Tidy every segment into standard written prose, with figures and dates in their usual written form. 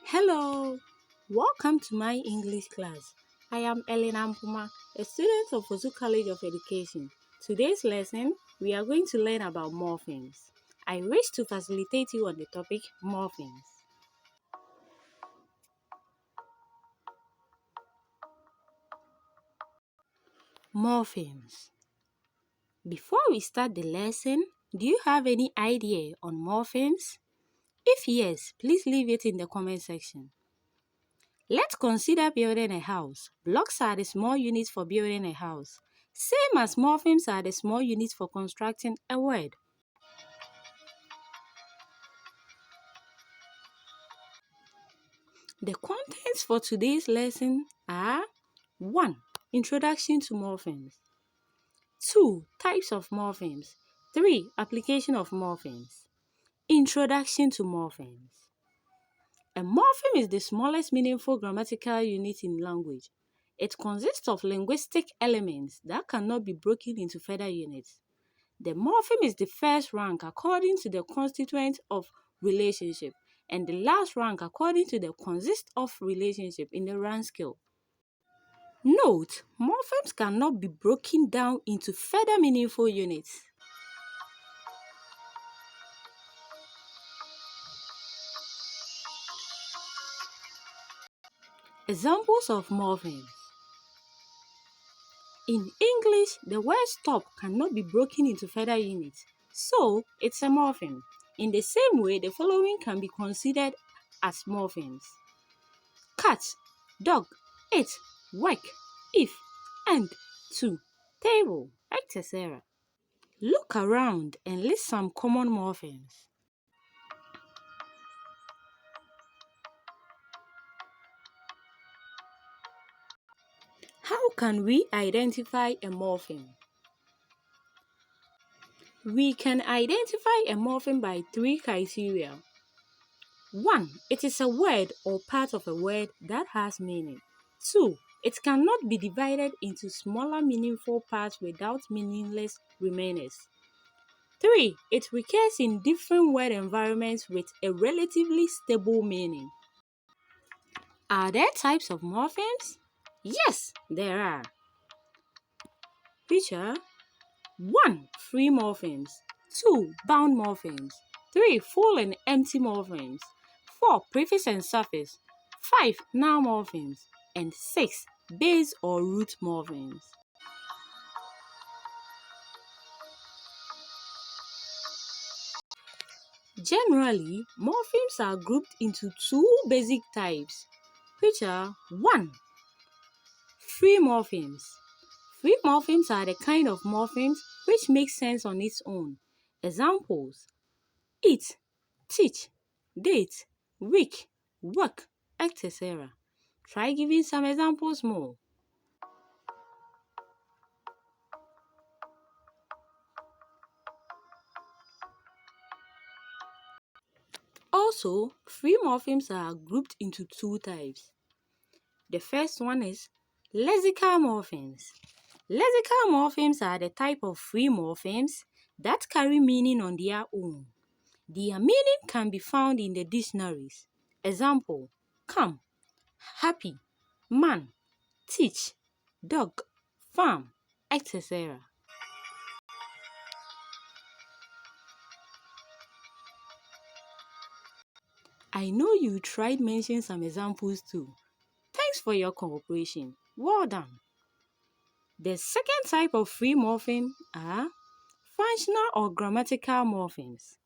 Hello, welcome to my English class. I am Elena Mpuma, a student of Ozu College of Education. Today's lesson, we are going to learn about morphemes. I wish to facilitate you on the topic morphemes. Morphemes. Before we start the lesson, do you have any idea on morphemes? If yes, please leave it in the comment section. Let's consider building a house. Blocks are the small units for building a house. Same as morphemes are the small units for constructing a word. The contents for today's lesson are 1. Introduction to morphemes. 2. Types of morphemes. 3. Application of morphemes. Introduction to morphemes. A morpheme is the smallest meaningful grammatical unit in language. It consists of linguistic elements that cannot be broken into further units. The morpheme is the first rank according to the constituent of relationship and the last rank according to the consist of relationship in the rank scale. Note, morphemes cannot be broken down into further meaningful units. Examples of morphemes. In English, the word stop cannot be broken into further units, so it's a morpheme. In the same way, the following can be considered as morphemes. Cat, dog, it, work, if, and, to, table, etc. Look around and list some common morphemes. How can we identify a morpheme? We can identify a morpheme by 3 criteria. 1. It is a word or part of a word that has meaning. 2. It cannot be divided into smaller meaningful parts without meaningless remainders. 3. It recurs in different word environments with a relatively stable meaning. Are there types of morphemes? Yes, there are. Picture 1. Free morphemes. 2. Bound morphemes. 3. Full and empty morphemes. 4. Prefix and suffix. 5. Noun morphemes. And 6. Base or root morphemes. Generally, morphemes are grouped into 2 basic types, which are 1. Free morphemes. Free morphemes are the kind of morphemes which make sense on its own. Examples: eat, teach, date, week, work, etc. Try giving some examples more. Also, free morphemes are grouped into 2 types. The first one is lexical morphemes. Lexical morphemes are the type of free morphemes that carry meaning on their own. Their meaning can be found in the dictionaries. Example: come, happy, man, teach, dog, farm, etc. I know you tried mentioning some examples too. Thanks for your cooperation. Well done. The second type of free morpheme are functional or grammatical morphemes.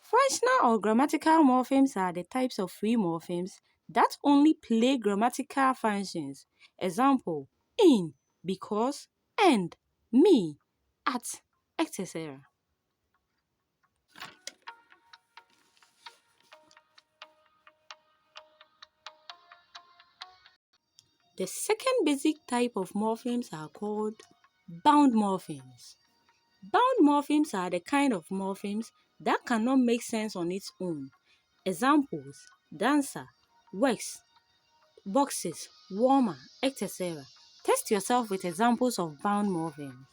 Functional or grammatical morphemes are the types of free morphemes that only play grammatical functions. Example: in, because, and, me, at, etc. The second basic type of morphemes are called bound morphemes. Bound morphemes are the kind of morphemes that cannot make sense on its own. Examples: dancer, works, boxes, warmer, etc. Test yourself with examples of bound morphemes.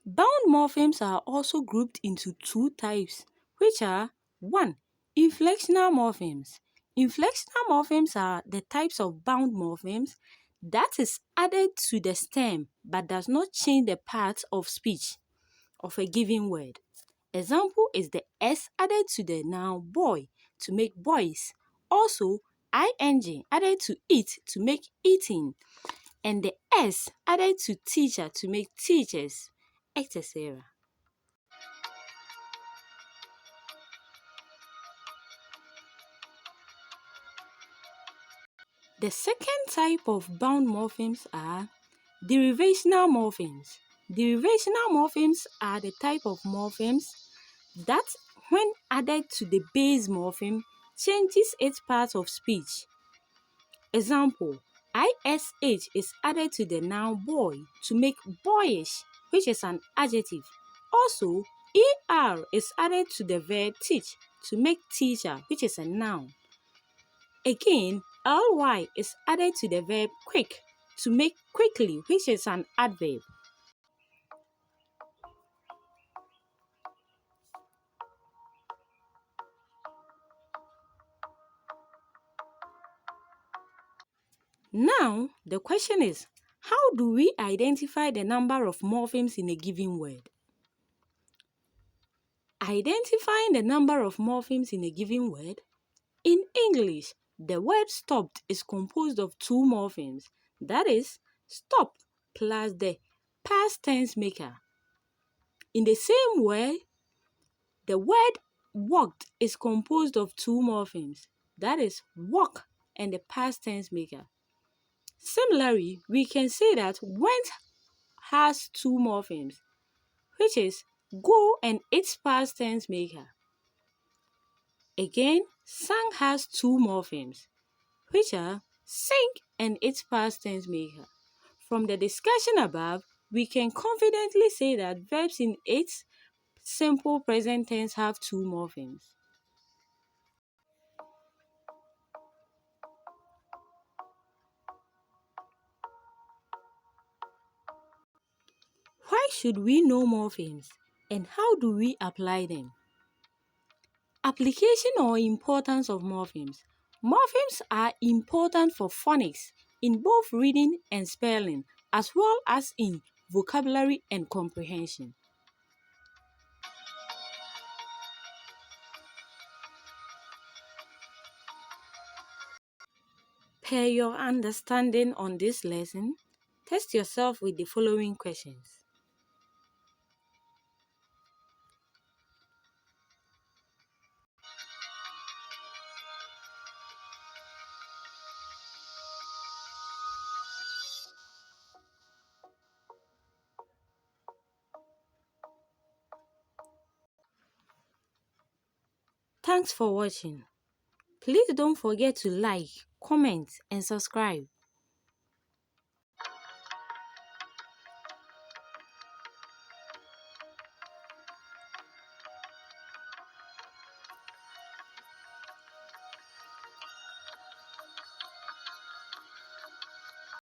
Bound morphemes are also grouped into two types, which are 1. Inflectional morphemes. Inflectional morphemes are the types of bound morphemes that is added to the stem but does not change the parts of speech of a given word. Example is the S added to the noun boy to make boys. Also, ing added to eat to make eating, and the S added to teacher to make teachers, etc. The second type of bound morphemes are derivational morphemes. Derivational morphemes are the type of morphemes that, when added to the base morpheme, changes its part of speech. Example, ish is added to the noun boy to make boyish, which is an adjective. Also, is added to the verb teach to make teacher, which is a noun. Again, ly is added to the verb quick to make quickly, which is an adverb. Now, the question is, how do we identify the number of morphemes in a given word? Identifying the number of morphemes in a given word. In English, the word stopped is composed of two morphemes, that is, stop plus the past tense maker. In the same way, the word walked is composed of two morphemes, that is, walk and the past tense maker. Similarly, we can say that went has two morphemes, which is go and its past tense maker. Again, sang has two morphemes, which are sing and its past tense maker. From the discussion above, we can confidently say that verbs in its simple present tense have two morphemes. Why should we know morphemes and how do we apply them? Application or importance of morphemes. Morphemes are important for phonics in both reading and spelling, as well as in vocabulary and comprehension. Per your understanding on this lesson, test yourself with the following questions. Thanks for watching. Please don't forget to like, comment, and subscribe.